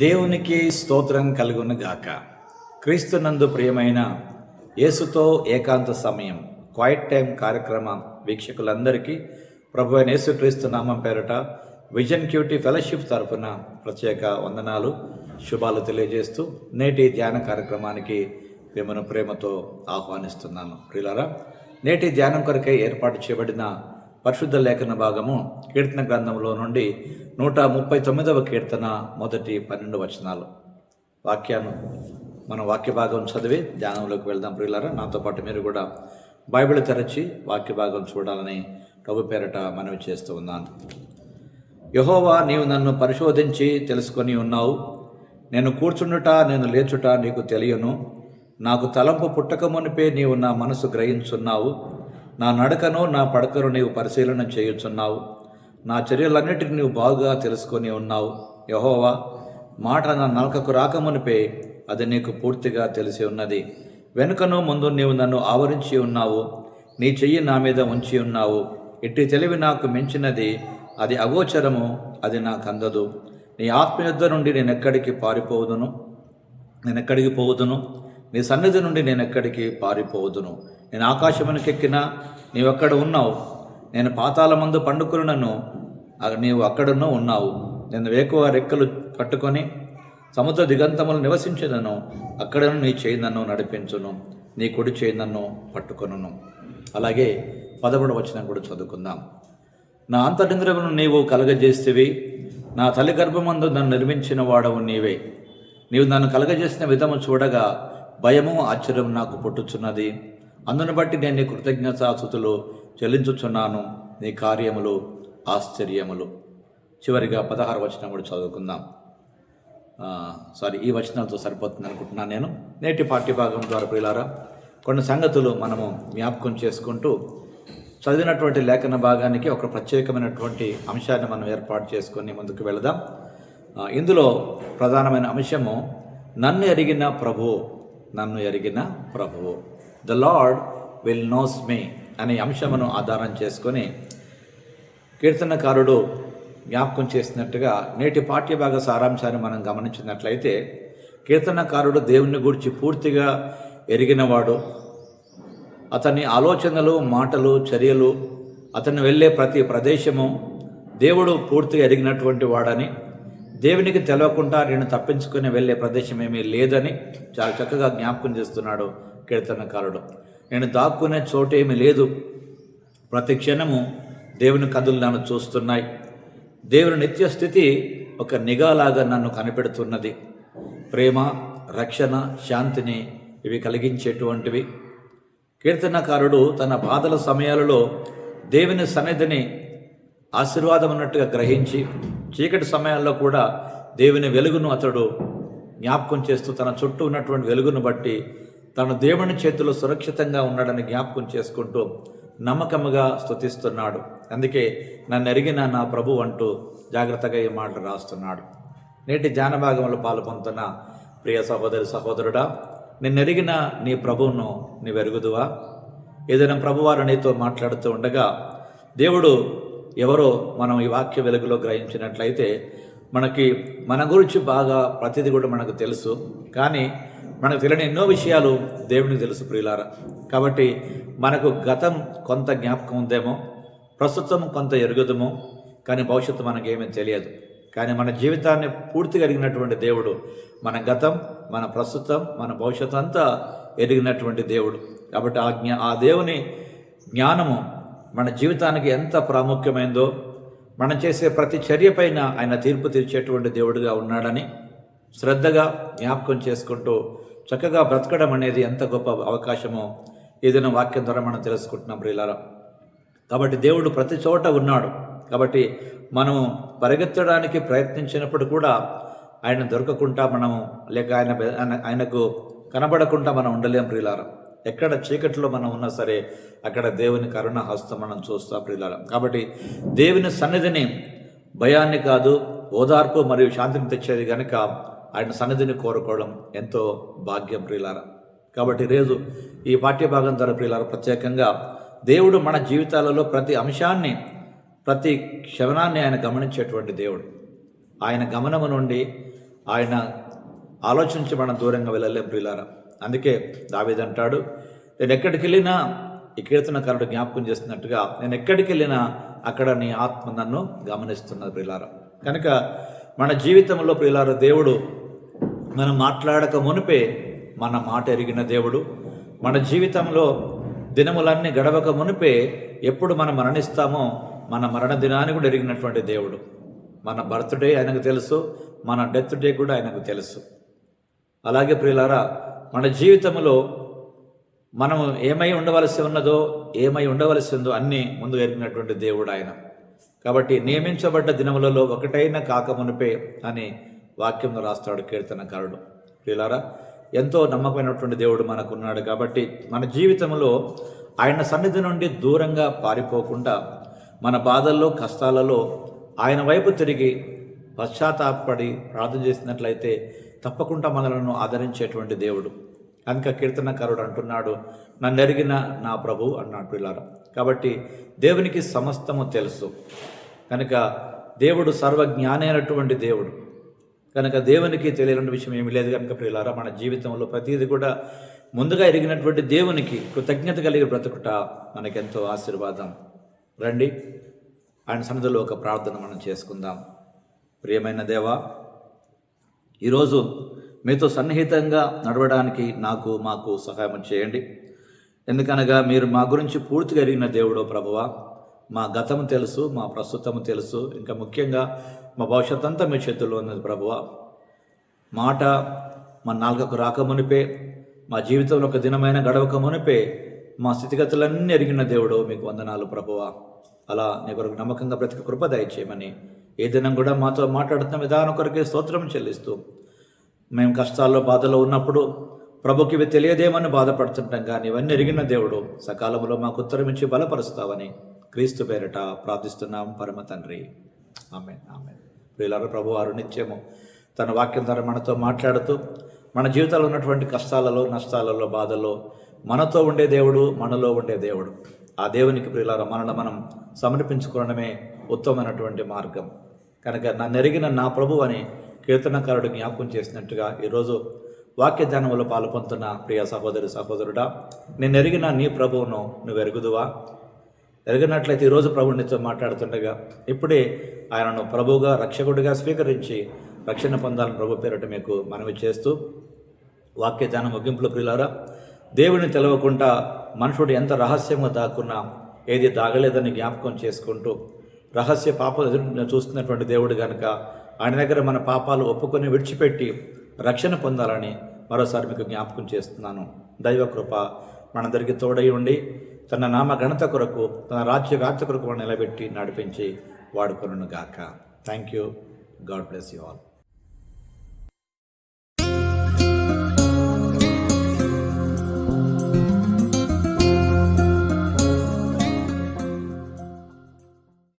దేవునికి స్తోత్రం కలుగును గాక. క్రీస్తునందు ప్రియమైన యేసుతో ఏకాంత సమయం క్వైట్ టైం కార్యక్రమం వీక్షకులందరికీ ప్రభు అయిన యేసుక్రీస్తు నామం పేరట విజన్ క్యూటీ ఫెలోషిప్ తరఫున ప్రత్యేక వందనాలు శుభాలు తెలియజేస్తూ నేటి ధ్యాన కార్యక్రమానికి మిమ్మల్ని ప్రేమతో ఆహ్వానిస్తున్నాను. ప్రియులారా, నేటి ధ్యానం కొరకై ఏర్పాటు చేయబడిన పరిశుద్ధ లేఖన భాగము కీర్తన గ్రంథంలో నుండి 139వ కీర్తన మొదటి 12 వచనాలు. మన వాక్య భాగం చదివి ధ్యానంలోకి వెళ్దాం. ప్రియులారా, నాతో పాటు మీరు కూడా బైబిల్ తెరచి వాక్య భాగం చూడాలని ప్రభు పేరట మనవి చేస్తూ ఉన్నాను. యెహోవా, నీవు నన్ను పరిశోధించి తెలుసుకొని ఉన్నావు. నేను కూర్చుండుట నేను లేచుట నీకు తెలియను. నాకు తలంపు పుట్టక మునిపే నీవు నా మనసు గ్రహించున్నావు. నా నడకను నా పడకను నీవు పరిశీలన చేయుచున్నావు. నా చర్యలన్నిటిని నీవు బాగా తెలుసుకొని ఉన్నావు. యెహోవా, మాట నా నాలుకకు రాకమునిపే అది నీకు పూర్తిగా తెలిసి ఉన్నది. వెనుకను ముందు నీవు నన్ను ఆవరించి ఉన్నావు. నీ చెయ్యి నా మీద ఉంచి ఉన్నావు. ఇట్టి తెలివి నాకు మించినది, అది అగోచరము, అది నాకు అందదు. నీ ఆత్మ యుద్ధ నుండి నేనెక్కడికి పోవుదును? నీ సన్నిధి నుండి నేనెక్కడికి పారిపోవుదును? నేను ఆకాశమునకెక్కినా నీవెక్కడ ఉన్నావు. నేను పాతాళమందు పండుకున్నను, నీవు అక్కడనూ ఉన్నావు. నేను వేకువ రెక్కలు కట్టుకొని సముద్ర దిగంతములు నివసించదను. అక్కడను నీ చేయి నన్ను నడిపించును, నీ కుడి చేయి నన్ను పట్టుకొనును. అలాగే 11వ వచనం కూడా చదువుకుందాం. నా అంతరింద్రియమును నీవు కలగజేస్తేవి. నా తల్లి గర్భమందు నన్ను నిర్మించిన వాడవు నీవే. నీవు నన్ను కలగజేసిన విధము చూడగా భయము ఆశ్చర్యం నాకు పుట్టుచున్నది. అందును బట్టి నేను నీ కృతజ్ఞతాస్తుతులు చెల్లించుచున్నాను. నీ కార్యములు ఆశ్చర్యములు. చివరిగా 16వ వచనం కూడా చదువుకుందాం. ఈ వచనాలతో సరిపోతుంది అనుకుంటున్నాను నేను. నేటి పాఠ్యభాగం ద్వారా ప్రియులారా, కొన్ని సంగతులు మనము జ్ఞాపకం చేసుకుంటూ చదివినటువంటి లేఖన భాగానికి ఒక ప్రత్యేకమైనటువంటి అంశాన్ని మనం ఏర్పాటు చేసుకొని ముందుకు వెళదాం. ఇందులో ప్రధానమైన అంశము నన్ను ఎరిగిన ప్రభువు. The lord will knows me అనే అంశమును ఆధారం చేసుకొని కీర్తనకారుడు జ్ఞాపకం చేసినట్టుగా నేటి పాఠ్యభాగ సారాంశాన్ని మనం గమనించినట్లయితే, కీర్తనకారుడు దేవుని గురించి పూర్తిగా ఎరిగినవాడు. అతని ఆలోచనలు, మాటలు, చర్యలు, అతను వెళ్ళే ప్రతి ప్రదేశము దేవుడు పూర్తిగా ఎరిగినటువంటి వాడని, దేవునికి తెలవకుండా నేను తప్పించుకొని వెళ్ళే ప్రదేశం ఏమీ లేదని చాలా చక్కగా జ్ఞాపకం చేస్తున్నాడు కీర్తనకారుడు. నేను దాక్కునే చోటేమీ లేదు. ప్రతి క్షణము దేవుని కథలు నన్ను చూస్తున్నాయి. దేవుని నిత్య స్థితి ఒక నిఘాలాగా నన్ను కనిపెడుతున్నది. ప్రేమ, రక్షణ, శాంతిని ఇవి కలిగించేటువంటివి. కీర్తనకారుడు తన బాధల సమయాలలో దేవుని సన్నిధిని ఆశీర్వాదం అన్నట్టుగా గ్రహించి, చీకటి సమయాల్లో కూడా దేవుని వెలుగును అతడు జ్ఞాపకం చేస్తూ తన చుట్టూ ఉన్నటువంటి వెలుగును బట్టి తను దేవుని చేతిలో సురక్షితంగా ఉన్నాడని జ్ఞాపకం చేసుకుంటూ నమ్మకముగా స్తుతిస్తున్నాడు. అందుకే నన్ను ఎరిగిన నా ప్రభు అంటూ జాగ్రత్తగా ఈ మాటలు రాస్తున్నాడు. నేటి ధ్యాన భాగంలో పాల్పొందుతున్న ప్రియ సహోదరుడా, నిన్నెరిగిన నీ ప్రభువును నీవెరుగుదువా? ఏదైనా ప్రభువారు నీతో మాట్లాడుతూ ఉండగా దేవుడు ఎవరో మనం ఈ వాక్య వెలుగులో గ్రహించినట్లయితే మన గురించి బాగా ప్రతిదీ కూడా మనకు తెలుసు. కానీ మనకు తెలియని ఎన్నో విషయాలు దేవునికి తెలుసు ప్రియులారా. కాబట్టి మనకు గతం కొంత జ్ఞాపకం ఉందేమో, ప్రస్తుతం కొంత ఎరుగుదమో, కానీ భవిష్యత్తు మనకేమీ తెలియదు. కానీ మన జీవితాన్ని పూర్తిగా ఎరిగినటువంటి దేవుడు మన గతం, మన ప్రస్తుతం, మన భవిష్యత్తు అంతా ఎరిగినటువంటి దేవుడు. కాబట్టి ఆ దేవుని జ్ఞానము మన జీవితానికి ఎంత ప్రాముఖ్యమైందో, మనం చేసే ప్రతి చర్య పైన ఆయన తీర్పు తీర్చేటువంటి దేవుడిగా ఉన్నాడని శ్రద్ధగా జ్ఞాపకం చేసుకుంటూ చక్కగా బ్రతకడం అనేది ఎంత గొప్ప అవకాశమో ఏదైనా వాక్యం ద్వారా మనం తెలుసుకుంటున్నాం ప్రియులారా. కాబట్టి దేవుడు ప్రతి చోట ఉన్నాడు. కాబట్టి మనము పరిగెత్తడానికి ప్రయత్నించినప్పుడు కూడా ఆయన దొరకకుండా మనము లేక ఆయనకు కనబడకుండా మనం ఉండలేం ప్రియులారా. ఎక్కడ చీకటిలో మనం ఉన్నా సరే అక్కడ దేవుని కరుణ హస్తం మనం చూస్తాం ప్రియులారా. కాబట్టి దేవుని సన్నిధిని భయాన్ని కాదు, ఓదార్పు మరియు శాంతిని తెచ్చేది కనుక ఆయన సన్నిధిని కోరుకోవడం ఎంతో భాగ్యం ప్రియులారా. కాబట్టి ఈరోజు ఈ పాఠ్యభాగం ద్వారా ప్రియులారా ప్రత్యేకంగా దేవుడు మన జీవితాలలో ప్రతి అంశాన్ని, ప్రతి క్షణాన్ని ఆయన గమనించేటువంటి దేవుడు. ఆయన గమనము నుండి ఆయన ఆలోచించి మనం దూరంగా వెళ్ళలేం ప్రియులారా. అందుకే దావీదు అంటాడు, నేను ఎక్కడికి వెళ్ళినా, ఈ కీర్తనకారుడు జ్ఞాపకం చేస్తున్నట్టుగా, నేను ఎక్కడికి వెళ్ళినా అక్కడ నీ ఆత్మ నన్ను గమనిస్తున్నది ప్రియులారా. కనుక మన జీవితంలో ప్రియులారా, దేవుడు మనం మాట్లాడక మునిపే మన మాట ఎరిగిన దేవుడు. మన జీవితంలో దినములన్నీ గడవక మునిపే ఎప్పుడు మనం మరణిస్తామో మన మరణ దినాన్ని కూడా ఎరిగినటువంటి దేవుడు. మన బర్త్డే ఆయనకు తెలుసు, మన డెత్ డే కూడా ఆయనకు తెలుసు. అలాగే ప్రియులారా, మన జీవితంలో మనం ఏమై ఉండవలసి ఉన్నదో, ఏమై ఉండవలసి ఉందో అన్నీ ముందు ఎరిగినటువంటి దేవుడు ఆయన. కాబట్టి నియమించబడ్డ దినములలో ఒకటైనా కాకమునిపే అని వాక్యంలో రాస్తాడు కీర్తనకారుడు. ప్రియులారా, ఎంతో నమ్మకమైనటువంటి దేవుడు మనకున్నాడు. కాబట్టి మన జీవితంలో ఆయన సన్నిధి నుండి దూరంగా పారిపోకుండా, మన బాధల్లో కష్టాలలో ఆయన వైపు తిరిగి పశ్చాత్తాపడి ప్రార్థన చేసినట్లయితే తప్పకుండా మనలను ఆదరించేటువంటి దేవుడు. కనుక కీర్తనకారుడు అంటున్నాడు, నన్ను ఎరిగిన నా ప్రభు అన్నాడు ప్రియులారా. కాబట్టి దేవునికి సమస్తము తెలుసు. కనుక దేవుడు సర్వజ్ఞాని అయినటువంటి దేవుడు. కనుక దేవునికి తెలియని విషయం ఏమీ లేదు. కనుక ప్రియులారా, మన జీవితంలో ప్రతిదీ కూడా ముందుగా ఎరిగినటువంటి దేవునికి కృతజ్ఞత కలిగి బ్రతుకుట మనకెంతో ఆశీర్వాదం. రండి, ఆయన సన్నిధిలో ఒక ప్రార్థన మనం చేసుకుందాం. ప్రియమైన దేవా, ఈరోజు మీతో సన్నిహితంగా నడవడానికి మాకు సహాయం చేయండి. ఎందుకనగా మీరు మా గురించి పూర్తిగా ఎరిగిన దేవుడో ప్రభువా. మా గతం తెలుసు, మా ప్రస్తుతం తెలుసు, ఇంకా ముఖ్యంగా మా భవిష్యత్ అంతా మీ చేతుల్లో ఉన్నది ప్రభువా. మాట మా నాలుకకు రాకమునిపే, మా జీవితంలో ఒక దినమైన గడవక మునిపే మా స్థితిగతులన్నీ ఎరిగిన దేవుడో మీకు వందనాలు ప్రభువా. అలా నీ కొరకు నమ్మకంగా బ్రతిక కృప దయచేయమని, ఏ దినం కూడా మాతో మాట్లాడుతున్న విధానం కొరకే స్తోత్రం చెల్లిస్తూ, మేము కష్టాల్లో బాధలో ఉన్నప్పుడు ప్రభుకి ఇవి తెలియదేమని బాధపడుతుంటాం, కానీ ఇవన్నీ ఎరిగిన దేవుడు సకాలంలో మాకు ఉత్తరం ఇచ్చి బలపరుస్తావని క్రీస్తు పేరిట ప్రార్థిస్తున్నాం పరమ తండ్రి. ఆమేన్, ఆమేన్. ప్రియులారా, ప్రభువారు నిత్యము తన వాక్యం ద్వారా మనతో మాట్లాడుతూ మన జీవితాల్లో ఉన్నటువంటి కష్టాలలో, నష్టాలలో, బాధల్లో మనతో ఉండే దేవుడు, మనలో ఉండే దేవుడు. ఆ దేవునికి ప్రియులారా మనల్ని మనం సమర్పించుకోవడమే ఉత్తమమైనటువంటి మార్గం. కనుక నన్ను ఎరిగిన నా ప్రభు అని కీర్తనకారుడు జ్ఞాపకం చేసినట్టుగా ఈరోజు వాక్య ధ్యానంలో పాల్పొందుతున్న ప్రియ సహోదరుడా, నేను ఎరిగిన నీ ప్రభువును నువ్వు ఎరుగుదువా? ఎరిగినట్లయితే ఈరోజు ప్రభువు నీతో మాట్లాడుతుండగా ఇప్పుడే ఆయనను ప్రభువుగా, రక్షకుడిగా స్వీకరించి రక్షణ పొందాలని ప్రభు పేరిట మీకు మనవి చేస్తూ, వాక్య ధ్యానం ముగింపులో ప్రియులారా, దేవుడిని తెలవకుండా మనుషుడు ఎంత రహస్యంగా దాక్కున్నా ఏది దాగలేదని జ్ఞాపకం చేసుకుంటూ, రహస్య పాపాలు ఎదురు చూస్తున్నటువంటి దేవుడు కనుక ఆయన దగ్గర మన పాపాలు ఒప్పుకొని విడిచిపెట్టి రక్షణ పొందాలని మరోసారి మీకు జ్ఞాపకం చేస్తున్నాను. దైవ కృప మనందరికీ తోడై ఉండి తన నామ ఘనత కొరకు, తన రాజ్య వ్యాప్తి కొరకు మనం నిలబెట్టి నడిపించి వాడుకొనుగాక. Thank you. God bless you all.